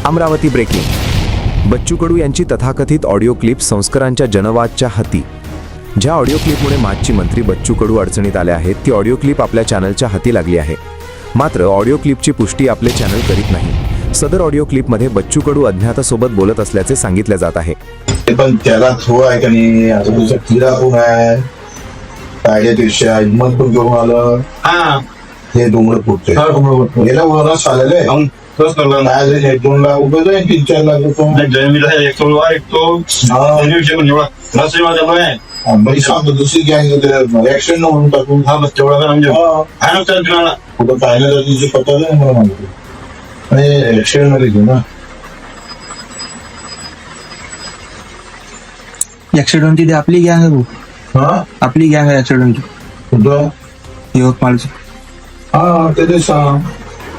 Amravati breaking. Bachchu Kadu यांची तथाकथित audio clip संस्करांच्या जनवादच्या हाती. ज्या ऑडिओ क्लिपमुळे माजी मंत्री बच्चू कडू अडचणीत आले आहेत ती ऑडिओ क्लिप आपल्या चॅनलच्या हाती लागली आहे. मात्र ऑडिओ क्लिपची पुष्टी आपले चॅनल करीत नाही. सदर ऑडिओ क्लिपमध्ये बच्चू कडू अज्ञातासोबत बोलत असल्याचे सांगितले जात आहे. पण त्याला थो आहे का नाही, आता तुझा किरा कोण आहे, कायद्यापेक्षा हिंमत पण करून आलं. हे डोंगर फुटते गेला वरच आलेले आहे. 1-2 लाख रुपये 3-4 लाख रुपये दुसरी गँग ऍक्शन म्हणून टाकून कुठं पाहिलं तर तिची पता नाही मला माहिती ऍक्शन मध्ये घेऊ ना. ऍक्सिडेंट ती आपली गँग आहे भाऊ. आपली गँग आहे ऍक्सिडेंट कुठं यवतमाळचं. हा ते सांग.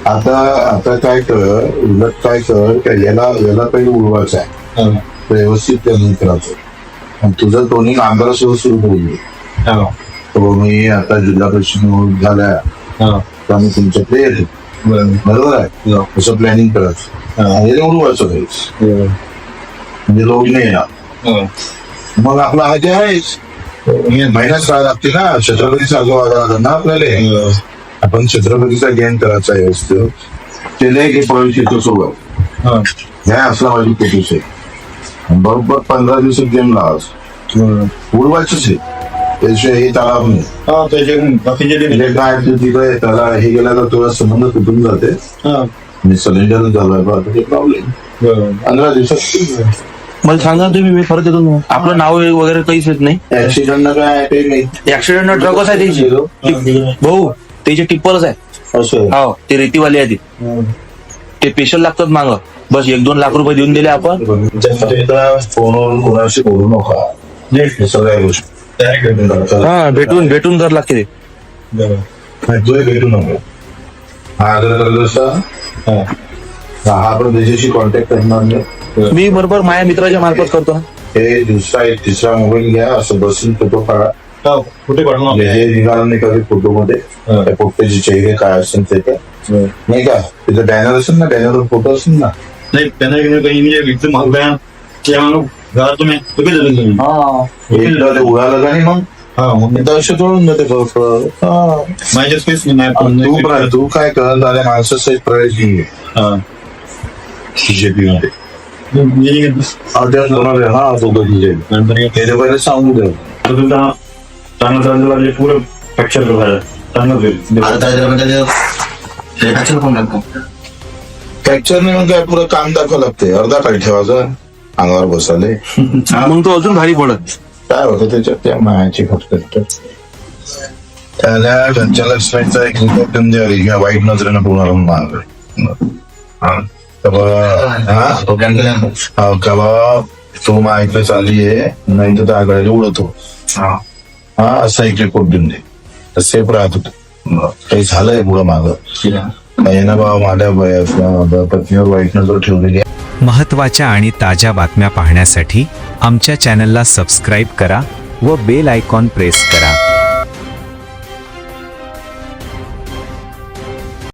आता काय कर, उलट काय कर, याला काही उडवायचं आहे, व्यवस्थित प्लॅनिंग करायचं. आणि तुझं दोन्ही आंध्रासोबत सुरू करू. तो मी आता जिल्हा परिषद झाल्या तर आम्ही तुमच्याकडे येतो. बरोबर आहे, तसं प्लॅनिंग करायचं, उडवायचं काही म्हणजे लोक नाही येणार. मग आपला आधी आहेच महिन्यात काय लागते ना. छत्रपती सारखं वागायला ना आपल्याला. आपण छत्रपतीचा गेम करायचा आहे व्यवस्थित. त्याला एक प्रवेश येतो सोबत ह्या असला माझी कोशिश आहे. बरोबर 15 दिवसात गेम लावायचं, उडवायचंच आहे. त्याशिवाय हे तालाव नाही. काय तिकडे त्याला हे गेला तर तुला संबंध तुटून जाते. सिलेंडर झालाय प्रॉब्लेम 15 दिवसात. मला सांगा तुम्ही, मी परत येतो. आपलं नाव वगैरे काहीच येत नाही. ऍक्सिडेंट काय ऍक्सिडेंट ट्रकच आहे त्याची भाऊ. त्याचे टिप्परच आहे. हो, ते रेतीवाले आहे ते स्पेशल लागतात माग. बस 1-2 लाख रुपये देऊन दिले आपण. फोनवरून कोणाशी बोलू नका, सगळ्या गोष्टी भेटून कर लागते ते. भेटू नको. हा आपण त्याच्याशी कॉन्टॅक्ट करणार नाही. मी बरोबर माझ्या मित्राच्या मार्फत करतो ना. हे दुसरा एक तिसरा मोबाईल घ्या, असं बसून फोटो काढा. कुठे काढणार हे निघालं नाही कधी फोटो मध्ये. त्या पोट्याचे चेहरे काय असेल ते नाही का, तिथं बॅनर असेल ना, बॅनरवर फोटो असेल ना. नाही त्यांना एकदम तुम्ही एकदा ते उडालं का नाही मग दहशत ओढून जाते. तू काय कर, दादा माणसाचा प्रवेश घे बीजेपी मध्ये. सांगू दे पुरं फ्रॅक्चर फ्रॅक्चर नाही मग काय, पुरं काम दाखवावं लागते. अर्धा पाय ठेवायचं अंगावर बसाले, मग तो अजून भारी पडत. काय होतं त्याच्यात त्या मायाची फक्त. त्याला घरच्या लक्ष्मीचा एक रिपोर्ट द्यावी किंवा वाईट नजरेनं पूर्ण मारलं तो माहिती चालली आहे, नाही तर त्या उडवतो. हा असा एक रिपोर्ट देऊन दे. सेफ राहत होतो. काही झालंय पुढं मागं ना बाबा, माझ्या पत्नीवर वाईट नजर ठेवलेली आहे. महत्त्वाच्या आणि ताज्या बातम्या पाहण्यासाठी आमच्या चॅनलला सबस्क्राईब करा व बेल आयकॉन प्रेस करा.